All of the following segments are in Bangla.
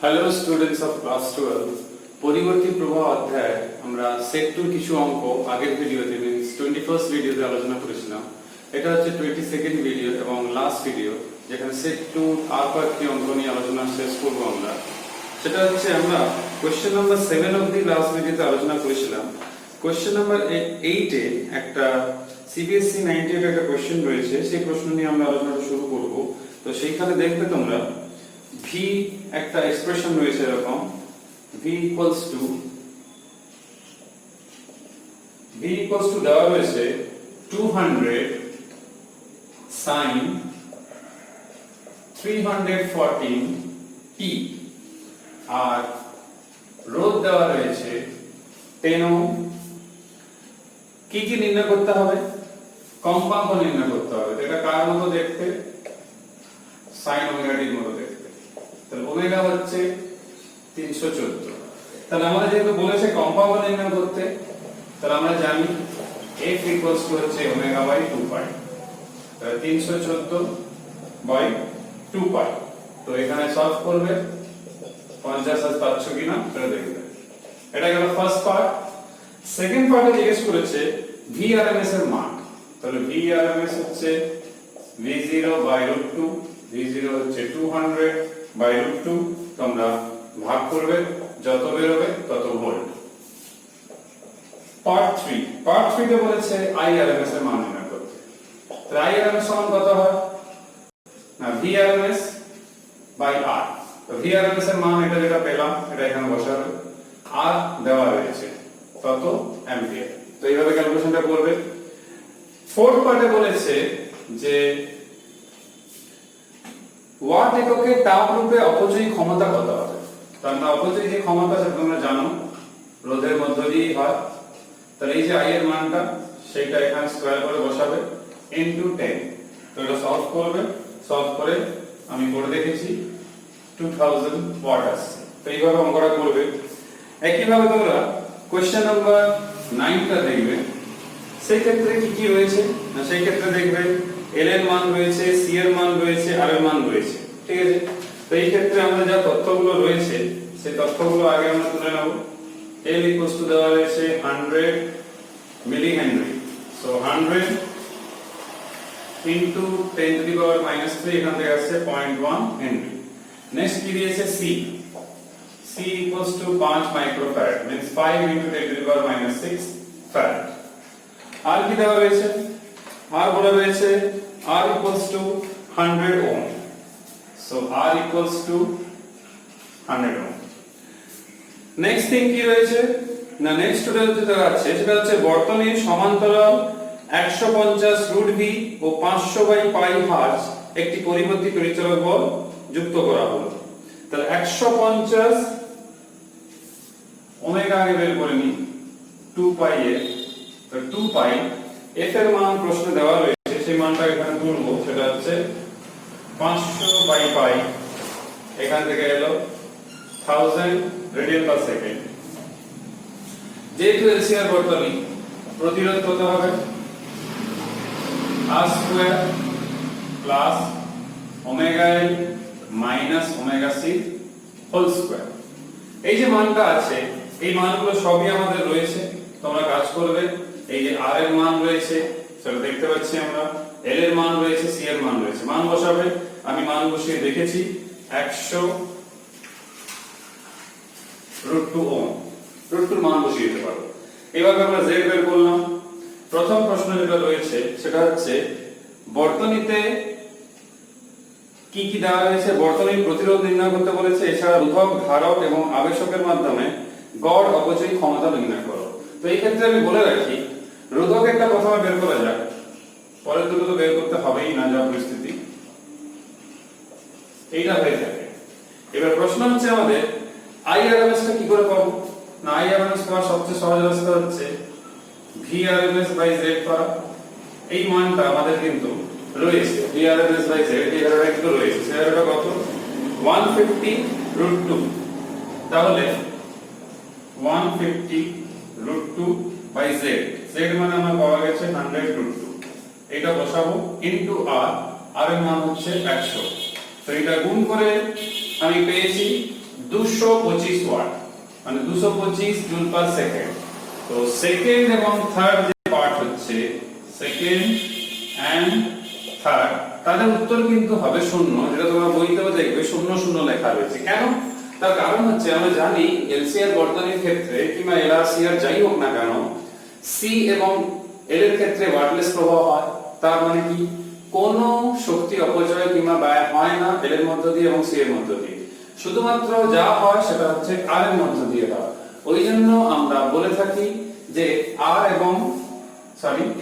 হ্যালো স্টুডেন্টস অফ ক্লাস 12 পরিবর্তী প্রবাহ অধ্যায় আমরা সেট 2 কিছু অঙ্ক আগের ভিডিওতে মিন্স 21st ভিডিওতে আলোচনা করেছিলাম। এটা হচ্ছে 22nd ভিডিও এবং লাস্ট ভিডিও যেখানে সেট 2 আর কয়েকটি অঙ্ক নিয়ে আলোচনা শেষ করব আমরা। সেটা হচ্ছে আমরা কোশ্চেন নাম্বার 7 অবধি লাস্ট ভিডিওতে আলোচনা করেছিলাম। কোশ্চেন নাম্বার 8 এ একটা সিবিএসসি 98 একটা কোশ্চেন রয়েছে, সেই প্রশ্ন নিয়ে আমরা আলোচনাটা শুরু করব। তো সেইখানে দেখবে তোমরা v একটা এক্সপ্রেশন রয়েছে এরকম v equals to দেওয়া রয়েছে 200 sin 314 t আর রোধ দেওয়া রয়েছে 10 ওহম। কি কি নির্ণয় করতে হবে? কম্পাঙ্ক নির্ণয় করতে হবে। এটা কার মতো দেখতে? sin ওমেগা টির মতো দেখতে। তাহলে ওমেগা হচ্ছে 314। তাহলে আমরা যেহেতু বলেছে কম্পাঙ্ক নির্ণয় করতে, তাহলে আমরা জানি f equals to হচ্ছে ওমেগা বাই 2 পাই। তাহলে 314 বাই 2 পাই। তো এখানে সলভ করবে 50 আর পাচ্ছ কিনা সেটা দেখবে। এটা গেল ফার্স্ট পার্ট। সেকেন্ড পার্টে জিজ্ঞেস করেছে VRMS এর মান। তাহলে VRMS হচ্ছে V0 বাই √2, V0 হচ্ছে 200 বাই √2, তোমরা ভাগ করবে, যত বেরোবে তত ভোল্ট। পার্ট 3 তে বলেছে IRMS এর মান নির্ণয় করতে। তাহলে IRMS সমান কত হয়? না, VRMS বাই R। তো VRMS এর মান এটা যেটা পেলাম এটা এখানে বসাবে, আর দেওয়া রয়েছে তত অ্যাম্পিয়ার। তো এইভাবে ক্যালকুলেশনটা করবে। ফোর্থ পার্টে বলেছে যে ওয়াট এককে তাপ রূপে অপচয়ী ক্ষমতা কত হবে। তার না অপচয়ী যে ক্ষমতা সেটা তোমরা জানো রোধের মধ্য দিয়েই হয়। তাহলে এই যে I এর মানটা সেটা এখানে স্কয়ার করে বসাবে ইনটু 10। তো এটা সলভ করবে, সলভ করে আমি করে দেখেছি 2000 ওয়াট আসছে। তো এইভাবে অঙ্কটা করবে। একইভাবে তোমরা কোশ্চেন নাম্বার 9 টা দেখবে। সেই ক্ষেত্রে কি কি রয়েছে না, সেই ক্ষেত্রে দেখবে L এর মান রয়েছে, C এর মান রয়েছে, R এর মান রয়েছে। ঠিক আছে? তো এই ক্ষেত্রে আমরা যা তথ্যগুলো রয়েছে সেই তথ্যগুলো আগে আমরা তুলে নেব। L equals to দেওয়া রয়েছে 100 মিলি Henry. So 100 into 10 to the power -3 এখান থেকে আসছে 0.1 হেনরি। নেক্সট কি দিয়েছে C equals to 5 microfarad means 5 into 10 to the power -6 farad. আর কি দেওয়া রয়েছে? আর বলা রয়েছে R equals to 100 ohm. So R equals to 100 ohm. Next thing কি রয়েছে না, নেক্সট যেটা আছে সেটা হচ্ছে বর্তনীর সমান্তরাল 150 √V ও 500 বাই পাই হার্জ একটি পরিবর্তী তড়িৎচালক বল যুক্ত করা হলো। তাহলে 150 ওমেগা আগে বের করে নি 2 পাই এর। তো 2 পাই f এর মান প্রশ্নে দেওয়া রয়েছে, সেই মানটা এখানে তুলবো। সেটা হচ্ছে 500 বাই পাই, এখান থেকে এলো 1000 রেডিয়ান পার সেকেন্ড। যেহেতু এলসিআর বর্তনী, প্রতিরোধ কত হবে? r square plus omega l minus omega c whole square. এই যে মানটা আছে এই মানগুলো সবই আমাদের রয়েছে। তোমরা কাজ করবে, এই যে R এর মান রয়েছে সেটা দেখতে পাচ্ছি আমরা, L এর মান রয়েছে, C এর মান রয়েছে। মান বসাবে, আমি মান বসিয়ে দেখেছি 100 √2 ওহম। √2 এর মান বসিয়ে দিতে পারো। এভাবে আমরা Z বের করলাম। প্রথম প্রশ্ন যেটা রয়েছে সেটা হচ্ছে বর্তনীতে কি কি দেওয়া রয়েছে? বর্তনীর প্রতিরোধ নির্ণয় করতে বলেছে, এছাড়া রোধক, ধারক এবং আবেশকের মাধ্যমে গড় অপচয়ী ক্ষমতা নির্ণয় করো। তো এই ক্ষেত্রে আমি বলে রাখি রোধকেরটা প্রথমে বের করা যাক, পরের দুটো তো বের করতে হবেই না যা পরিস্থিতি। এইটা হয়ে থাকে। এবার প্রশ্ন হচ্ছে আমাদের IRMS টা কি করে পাবো? না, IRMS পাওয়ার সবচেয়ে সহজ রাস্তা হচ্ছে VRMS বাই Z করা। এই মানটা আমাদের কিন্তু রয়েছে, VRMS বাই Z এই ভ্যালুটা কিন্তু রয়েছে। সেই ভ্যালুটা কত? 150 √2। তাহলে 150 √2 বাই Z, Z মানে আমার পাওয়া গেছে 100 √2। এটা বসাবো ইনটু R, R এর মান হচ্ছে 100। তো এটা গুণ করে আমি পেয়েছি 225 ওয়াট, মানে 225 জুল পার সেকেন্ড। তো সেকেন্ড এবং থার্ড যে পার্ট হচ্ছে, সেকেন্ড এন্ড থার্ড, তাদের উত্তর কিন্তু হবে শূন্য, যেটা তোমরা বইতেও দেখবে 00 লেখা রয়েছে। কেন? তার কারণ হচ্ছে আমরা জানি এলসিআর বর্তনীর ক্ষেত্রে কিংবা এলআরসিআর যাই হোক না কেন, সি এবং এল এর ক্ষেত্রে ওয়াটলেস প্রবাহ হয়। তার মানে কি কোনো শক্তি অপচয় কিংবা ব্যয় হয় না এল এর মধ্য দিয়ে এবং সি এর মধ্য দিয়ে, শুধুমাত্র যা হয় সেটা হচ্ছে আর এর মধ্য দিয়ে হয়। ওই জন্য আমরা বলে থাকি যে আর এবং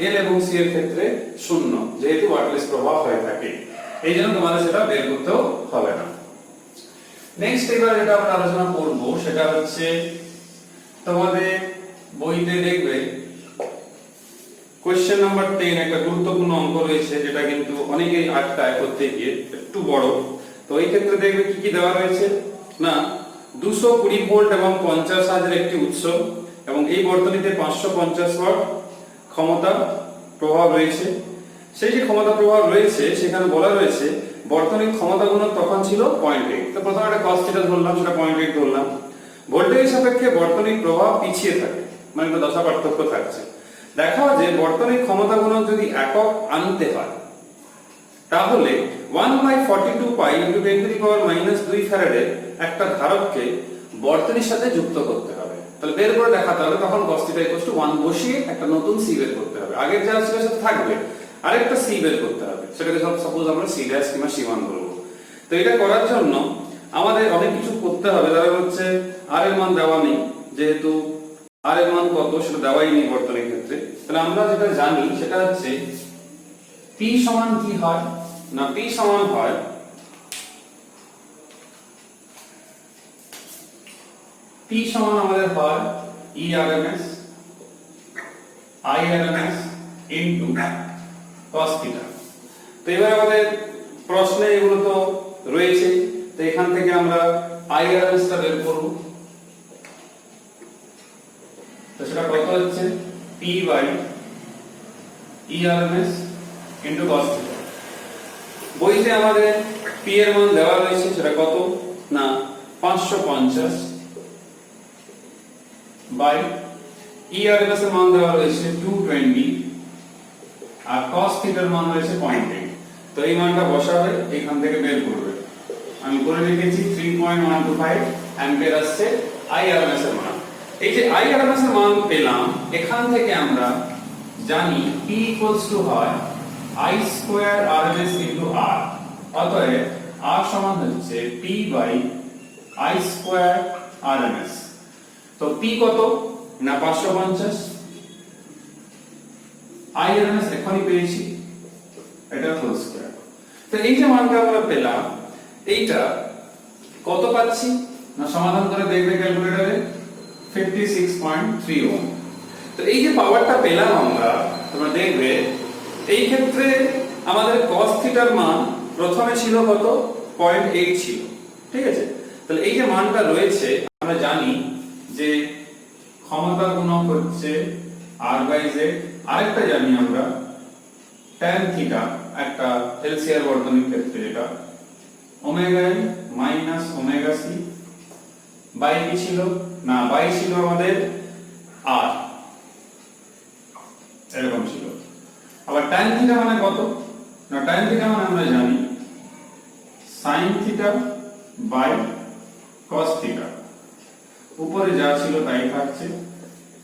এল এবং সি এর ক্ষেত্রে শূন্য, যেহেতু ওয়াটলেস প্রবাহ হয়ে থাকে। এই জন্য তোমাদের সেটা বের করতেও হবে না। নেক্সট এবার যেটা আমরা আলোচনা করব সেটা হচ্ছে তোমাদের বইতে দেখবে কোশ্চেন নাম্বার 10, একটা গুরুত্বপূর্ণ অঙ্ক রয়েছে যেটা কিন্তু অনেকেই আটকায় করতে গিয়ে, একটু বড়। তো এই ক্ষেত্রে দেখবে কি কি দেওয়া রয়েছে না, 220 ভোল্ট এবং 50 হার্জের একটি উৎস এবং এই বর্তনীতে 550 ওয়াট ক্ষমতা প্রভাব রয়েছে। সেই যে ক্ষমতা প্রভাব রয়েছে সেখানে বলা রয়েছে বর্তনীর ক্ষমতা গুণক তখন ছিল 0.8। তো প্রথমে একটা cos থিটা ধরলাম, সেটা 0.8 ধরলাম। ভোল্টেজের সাপেক্ষে বর্তনীর প্রভাব পিছিয়ে থাকে, মানে একটা দশা পার্থক্য থাকছে। দেখা যে বর্তনীর ক্ষমতা গুণক যদি একক আনতে হয় তাহলে 1/42 পাই × 10⁻² ফ্যারাডের একটা ধারককে বর্তনীর সাথে যুক্ত করতে হবে। তাহলে বের করে দেখাতে হবে, তখন cos θ 1 বসিয়ে একটা নতুন c বের করতে হবে। আগের যা ছিল সেটা থাকবে, আরেকটা c বের করতে হবে, সেটাকে সাপোজ আমরা c' কিংবা c1 বলবো। তো এটা করার জন্য আমাদের অনেক কিছু করতে হবে। তাহলে হচ্ছে r এর মান দেওয়া নেই, যেহেতু r এর মান কত সেটা দেওয়াই নেই বর্তনীর ক্ষেত্রে। তাহলে আমরা যেটা জানি সেটা হচ্ছে p সমান কি হয় না, p সমান হয় p সমান আমাদের হয় ERMS IRMS ইনটু cos θ। তো এবার আমাদের প্রশ্নে এগুলো তো রয়েছে, তো এখান থেকে আমরা IRMS টা বের করব। তো সেটা কত হচ্ছে P/ERMS ইনটু cos θ। বইতে আমাদের p এর মান দেওয়া রয়েছে, সেটা কত না 550 বাই ERMS এর মান দেওয়া রয়েছে 220 আর cos θ এর মান রয়েছে 0.8। তো এই মানটা বসাবে, এখান থেকে বের করবে। আমি করে রেখেছি 3.125 অ্যাম্পিয়ার আসছে IRMS এর মান। এই যে IRMS এর মান পেলাম, এখান থেকে আমরা জানি P হয় I² RMS ইনটু R। অতএব R সমান হচ্ছে P/I² RMS। তো P কত না 550, IRMS এখনই পেয়েছি, এটা হোল স্কয়ার। তো এই যে মানটা আমরা পেলাম, এইটা কত পাচ্ছি না, সমাধান করে দেখবে ক্যালকুলেটরে 56.3 ওহম। তো এই যে পাওয়ারটা পেলাম আমরা, তোমরা দেখবে এই ক্ষেত্রে আমাদের cos θ এর মান প্রথমে ছিল কত 0.8 ছিল, ঠিক আছে। তাহলে এই যে মানটা রয়েছে আমরা জানি যে ক্ষমতা গুণক হচ্ছে R/Z। আরেকটা জানি আমরা tan θ, একটা এলসিআর বর্তনীর ক্ষেত্রে যেটা omega minus omega c by কি ছিল না, বাই ছিল আমাদের আর, এরকম ছিল। আবার tan θ মানে কত না, tan θ মানে আমরা জানি sin θ বাই cos θ। উপরে যা ছিল তাই থাকছে,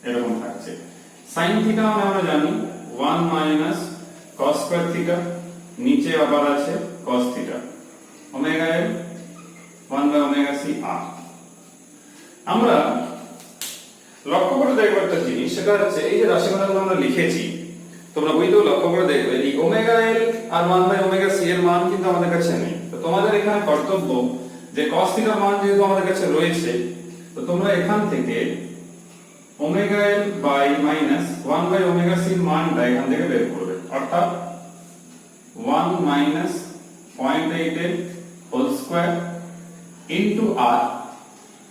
এরকম থাকছে। sin θ মানে আমরা জানি 1 মাইনাস cos স্কয়ার θ, নিচে আবার আছে cos θ, ওমেগা এল 1/ওমেগা সি আর। আমরা লক্ষ্য করে দেখব একটা জিনিস, সেটা হচ্ছে এই যে রাশিমালাগুলো আমরা লিখেছি, তোমরা বইতেও লক্ষ্য করে দেখবে এই ওমেগা এল আর 1/ওমেগা সি এর মান কিন্তু আমাদের কাছে নেই। তো তোমাদের এখানে কর্তব্য যে cos θ এর মান যেহেতু আমাদের কাছে রয়েছে, তো তোমরা এখান থেকে ওমেগা এল বাই মাইনাস 1/ওমেগা সি এর মানটা এখান থেকে বের করবে, অর্থাৎ 1 মাইনাস 0.8 এর হোল স্কয়ার ইনটু আর।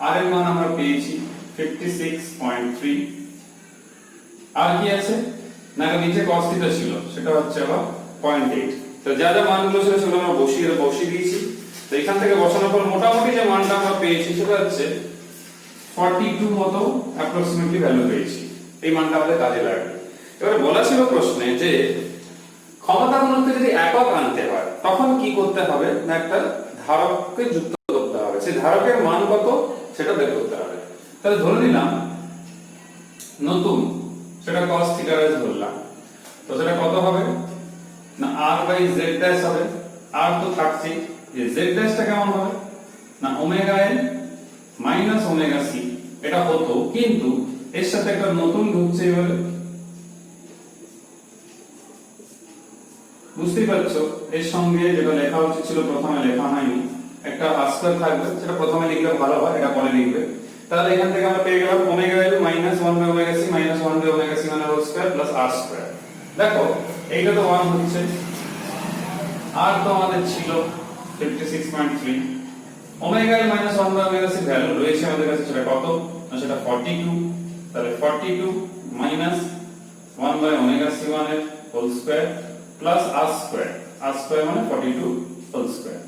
আর এর মান আমরা পেয়েছি 56.3। আর কি আছে না, নিচে cos θ ছিল, সেটা হচ্ছে আবার 0.8। তো যা যা মানগুলো ছিল সেগুলো আমরা বসিয়ে দিয়েছি। তো এখান থেকে বসানোর পর মোটামুটি যে মানটা আমরা পেয়েছি সেটা হচ্ছে 42 মতো অ্যাপ্রক্সিমেটলি ভ্যালু পেয়েছি। এই মানটা আমাদের কাজে লাগবে। এবারে বলা ছিল প্রশ্নে যে ক্ষমতা ঘনত্ব যদি একক আনতে হয় তখন কি করতে হবে, না একটা ধারককে যুক্ত করতে হবে, সেই ধারকের মান কত সেটা বের করতে হবে। তাহলে ধরে নিলাম নতুন সেটা cos θ ধরলাম, তো সেটা কত হবে না r/z' হবে। আর তো থাকছে যে z' টা কেমন হবে না omega l minus omega c, এটা হতো কিন্তু এর সাথে একটা নতুন ঢুকছে এবারে, বুঝতেই পারছো এর সঙ্গে যেটা লেখা উচিত ছিল প্রথমে লেখা হয়নি, একটা r² থাকবে, সেটা প্রথমে লিখলে ভালো হয়, এটা পরে লিখবে। তাহলে এখান থেকে আমরা পেয়ে গেলাম omega l minus 1/ωc minus 1/ωc মানে হোল স্কয়ার প্লাস r²। দেখো এইটা তো 1 হচ্ছে, আর তো আমাদের ছিল 56.3, omega l minus 1/ωc value রয়েছে আমাদের কাছে, সেটা কত না সেটা 42। তাহলে 42 মাইনাস 1/ωc1 এর হোল স্কয়ার প্লাস r² মানে 42 হোল স্কয়ার।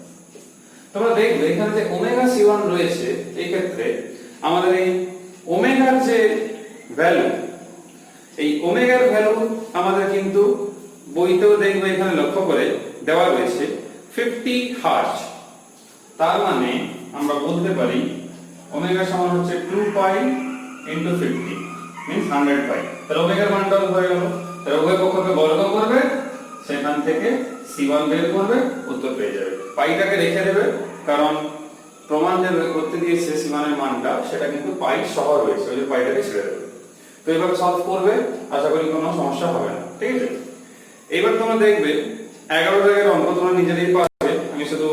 তোমরা দেখবে এখানে যে ওমেগা c1 রয়েছে, এই ক্ষেত্রে আমাদের এই ওমেগার যে ভ্যালু, এই ওমেগার ভ্যালু আমাদের কিন্তু বইতেও দেখবে এখানে লক্ষ্য করে দেওয়া রয়েছে 50 হার্জ। তার মানে আমরা বলতে পারি ওমেগা সমান হচ্ছে 2 পাই ইনটু 50 মিন্স 100 পাই। তাহলে ওমেগার মানটা হয়ে গেল। তাহলে উভয় পক্ষকে বর্গ করবে, সেখান থেকে c1 বের করবে, উত্তর পেয়ে যাবে। পাইটাকে রেখে দেবে, কারণ প্রমাণ যে করতে দিয়েছে c1 এর মানটা সেটা কিন্তু পাই সহ রয়েছে, ওই যে পাইটাকে ছেড়ে দেবে। তো এইভাবে সলভ করবে, আশা করি কোনো সমস্যা হবে না, ঠিক আছে। এইবার তোমরা দেখবে 11 দাগের অঙ্ক তোমরা নিজেরাই পারবে, আমি শুধু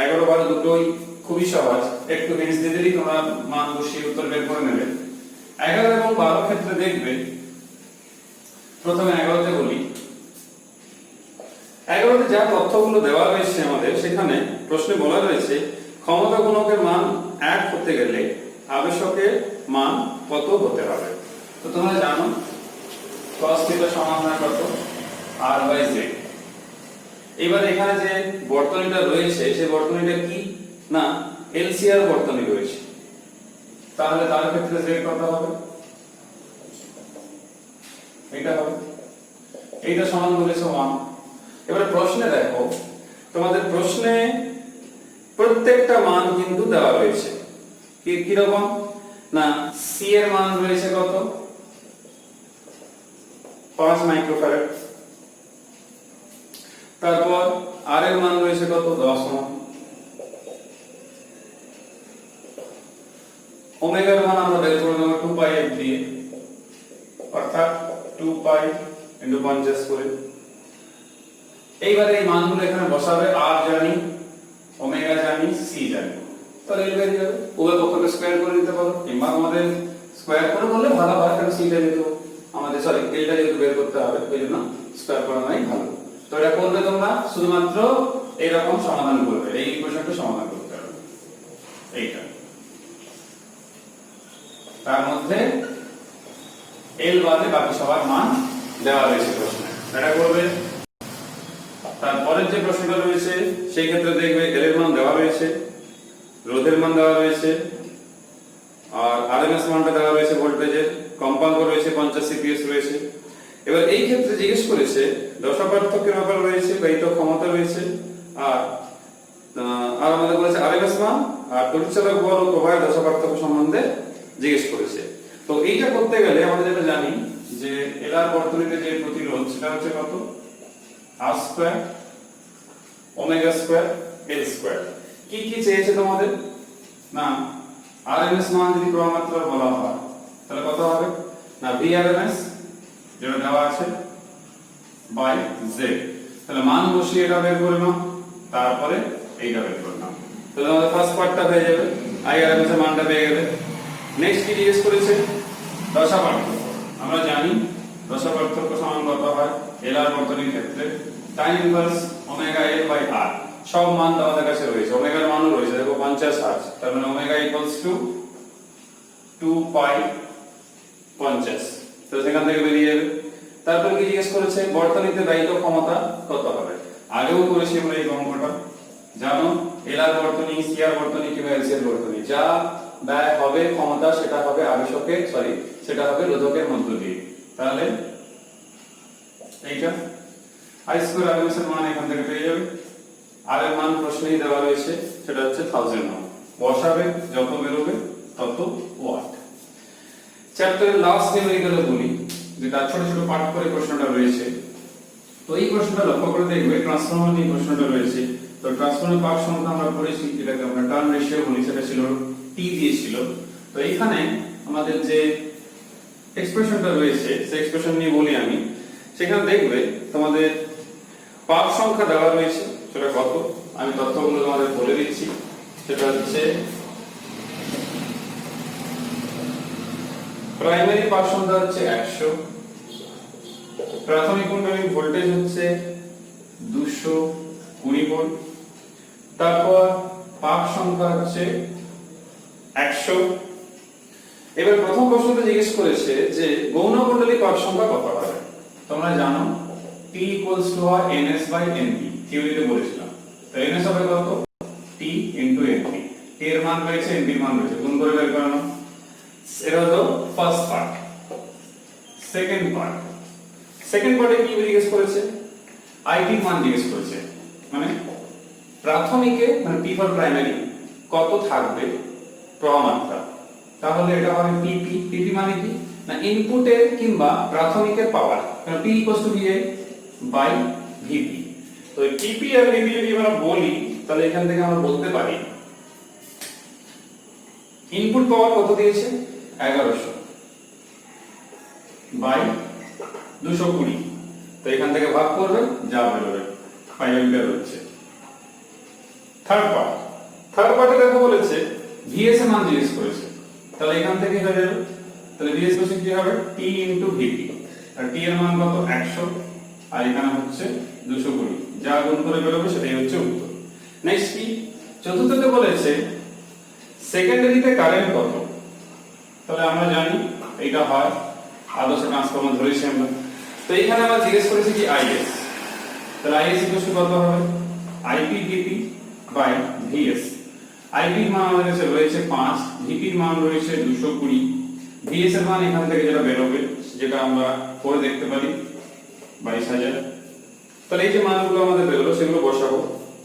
11 12 দুটোই খুবই সহজ, একটু হিন্টস দিয়ে দিলেই তোমরা মান বসিয়ে উত্তর বের করে নেবে। 11 এবং 12 ক্ষেত্রে দেখবে, প্রথমে 11 তে বলি। 11 তে যা তথ্যগুলো দেওয়া রয়েছে আমাদের, সেখানে প্রশ্নে বলা রয়েছে ক্ষমতা গুণকের মান 1 হতে গেলে আবেশকের মান কত হতে হবে। তো তোমরা জানো cos θ সমান হয় কত r/z। এবার এখানে যে বর্তনীটা রয়েছে সেই বর্তনীটা কি না এলসিআর বর্তনী রয়েছে, তাহলে তার ক্ষেত্রে z কত হবে, এটা হবে, এইটা সমান বলেছে 1। এবারে প্রশ্নে দেখো, তোমাদের প্রশ্নে প্রত্যেকটা মান কিন্তু দেওয়া রয়েছে কি রকম না c এর মান রয়েছে কত 5 মাইক্রোফ্যারাড, তারপর r এর মান রয়েছে কত 10 ওহম, ওমেগার মান আমরা বের করে নেব 2 পাই f দিয়ে, অর্থাৎ 2 পাই ইনটু 50 করে। এইবারে এই মানগুলো এখানে বসাবে, r জানি, ওমেগা জানি, c জানি, তাহলে এর বেরিয়ে যাবে। উভয় পক্ষকে স্কয়ার করে দিতে পারো, কিংবা আমাদের স্কয়ার করে বললে ভালো হয়, কারণ c টা যেহেতু আমাদের এটা যেহেতু বের করতে হবে, ওই জন্য স্কয়ার করানোই ভালো। তো এটা করবে তোমরা শুধুমাত্র এইরকম সমাধান করবে, এই ইকুয়েশনটা সমাধান করতে হবে এইটা, তার মধ্যে l বাদে বাকি সবার মান দেওয়া রয়েছে প্রশ্নে, এটা করবে। তারপরের যে প্রশ্নটা রয়েছে সেই ক্ষেত্রে দেখবে l এর মান দেওয়া রয়েছে, রোধের মান দেওয়া রয়েছে, আর আরএমএস মানটা দেওয়া রয়েছে, ভোল্টেজের কম্পাঙ্ক রয়েছে, 50 সিপিএস রয়েছে। এবার এই ক্ষেত্রে জিজ্ঞেস করেছে দশা পার্থক্যের ব্যাপার রয়েছে, ব্যয়িত ক্ষমতা রয়েছে, আর আমাদের বলেছে আরএমএস মান আর পরিচালক বল ও প্রবাহের দশা পার্থক্য সম্বন্ধে জিজ্ঞেস করেছে। তো এইটা করতে গেলে আমরা যেটা জানি যে এলআর বর্তনীতে যে প্রতিরোধ সেটা হচ্ছে কত r square omega square l square. কি কি চেয়েছে তোমাদের না আরএমএস মান যদি প্রমাত্রা বলা হয় তাহলে কত হবে না ভিআরএমএস যেটা দেওয়া আছে বাই z। তাহলে মান বসিয়ে এটা বের করে নাও, তারপরে এইটা বের করে নাও, তাহলে আমাদের ফার্স্ট পার্টটা হয়ে যাবে, আইআরএমএস এর মানটা পেয়ে গেলে। নেক্সট কি জিজ্ঞেস করেছে দশা পার্থক্য। আমরা জানি দশা পার্থক্য সমান কত হয় এলআর বর্তনীর ক্ষেত্রে tan inverse omega l by r। সব মান আমাদের কাছে রয়েছে, ওমেগার মানও রয়েছে, দেখো 50 হার্জ, তার মানে ওমেগা ইকুয়ালস টু 2 পাই 50, তো সেখান থেকে বেরিয়ে যাবে। তারপর কি জিজ্ঞেস করেছে বর্তনীতে ব্যয়িত ক্ষমতা কত হবে। আগেও করেছি আমরা এই অঙ্কটা, জানো এলআর বর্তনী, সিআর বর্তনী কিংবা এলসিআর বর্তনী, যা ব্যয় হবে ক্ষমতা সেটা হবে আবেশকের সেটা হবে রোধকের মধ্য দিয়ে। তাহলে এইটা আই স্কয়ার আরএমএস এর মান এখান থেকে পেয়ে যাবে। আর এর মান প্রশ্নেই দেওয়া রয়েছে, সেটা হচ্ছে 1000 ওয়াট। বসাবে, যত বেরোবে তত ওয়াট। চ্যাপ্টারের লাস্ট নিউমেরিক্যাল বলি, যেটা ছোট ছোট পাঠ করে প্রশ্নটা রয়েছে। তো এই প্রশ্নটা লক্ষ্য করে দেখবে, ট্রান্সফরমার নিয়ে প্রশ্নটা রয়েছে। তো ট্রান্সফরমার পাক সংখ্যা আমরা পড়েছি, যেটাকে আমরা টার্ন রেশিও বলি, সেটা ছিল টি দিয়েছিল। তো এইখানে আমাদের যে এক্সপ্রেশনটা রয়েছে, সেই এক্সপ্রেশন নিয়ে বলি আমি। সেখানে দেখবে তোমাদের পাক সংখ্যা দেওয়া রয়েছে, সেটা কত আমি তথ্যগুলো তোমাদের বলে দিচ্ছি। সেটা হচ্ছে প্রাইমারি পাক সংখ্যা হচ্ছে 100, প্রাথমিক কুণ্ডলীর ভোল্টেজ হচ্ছে 220 ভোল্ট, তারপর পাক সংখ্যা হচ্ছে 100। এবার প্রথম প্রশ্নটা জিজ্ঞেস করেছে যে গৌণ কুণ্ডলী পাক সংখ্যা কত হবে। তোমরা জানো T হয় ns/np, থিওরিতে বলেছিলাম। তো ns হবে কত? T * np। T এর মান রয়েছে, np এর মান রয়েছে, গুণ করে বের করানো। এটা হলো ফার্স্ট পার্ট। সেকেন্ড পার্টে কি জিজ্ঞেস করেছে? আইপি এর মান জিজ্ঞেস করেছে, মানে প্রাথমিকে, মানে P ফর প্রাইমারি কত থাকবে প্রবাহ মাত্রা। তাহলে এটা হবে পিপি। পিপি মানে কি না, ইনপুটের কিংবা প্রাথমিকের পাওয়ার, কারণ P = VI বাই ভিপি। তো পিপি আর ভিপি যদি আমরা বলি, তাহলে এখান থেকে আমরা বলতে পারি ইনপুট পাওয়ার কত দিয়েছে? 1100 বাই 220। তো এখান থেকে ভাগ করবে, যা বেরোবে 5 অ্যাম্পিয়ার হচ্ছে। থার্ড পার্টে দেখো বলেছে ভিএস এর মান জিজ্ঞেস করেছে, তাহলে এখান থেকে হয়ে যাবে। তাহলে ভিএস কোশ্চেন কি হবে? T * VP. আর T এর মান কত? 100, আর এখানে হচ্ছে 220, যা গুণ করে বেরোবে সেটাই হচ্ছে উত্তর। নেক্সট কি? চতুর্থতে বলেছে সেকেন্ডারিতে কারেন্ট কত। তাহলে আমরা জানি এটা হয় আদর্শ ট্রান্সফরমার ধরেছি আমরা। তো এখানে আমরা জিজ্ঞেস করেছি কি আইএস। তাহলে আইএস = কত হবে? IP VP by VS. IP এর মান আমাদের কাছে রয়েছে 5, ভিপি এর মান রয়েছে 220, ভিএস এর মান এখান থেকে যেটা বেরোবে যেটা আমরা করে দেখতে পারি 22000। তাহলে এই যে মানগুলো আমাদের বেরোলো সেগুলো বসাবো।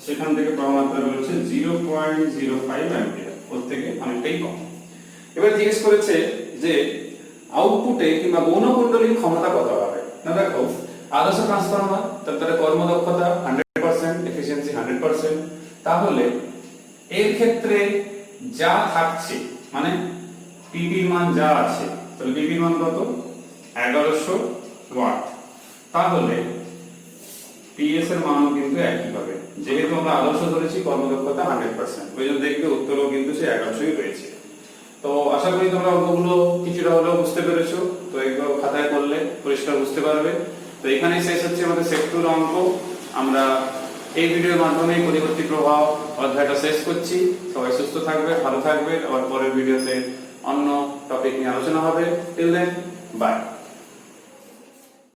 সেখান থেকে প্রবাহ মাত্রা বেরোচ্ছে 0.05 অ্যাম্পিয়ার, ওর থেকে অনেকটাই কম। এবার জিজ্ঞেস করেছে যে আউটপুটে কিংবা গৌণ কুণ্ডলীর ক্ষমতা কত হবে। না দেখো, আদর্শ ট্রান্সফরমার, তার কর্মদক্ষতা 100%, এফিসিয়েন্সি 100%। তাহলে এর ক্ষেত্রে যা থাকছে, মানে পিপি এর মান যা আছে, তাহলে পিপি এর মান কত? 1100 ওয়াট। তাহলে পিএস এর মানও কিন্তু একই হবে, যেহেতু আমরা আদর্শ ধরেছি, কর্মদক্ষতা 100%, ওই জন্য দেখবে উত্তরও কিন্তু সেই 1100ই রয়েছে। তো আশা করি তোমরা অঙ্কগুলো কিছুটা হলেও বুঝতে পেরেছো। তো এগুলো খাতায় করলে পরিষ্কার বুঝতে পারবে। তো এখানেই শেষ হচ্ছে আমাদের সেক্টর অঙ্ক। আমরা এই ভিডিওর মাধ্যমে পরিবর্তী প্রভাব অধ্যায়টা শেষ করছি। সবাই সুস্থ থাকবে, ভালো থাকবে। আবার পরের ভিডিওতে অন্য টপিক নিয়ে আলোচনা হবে। Till then, by.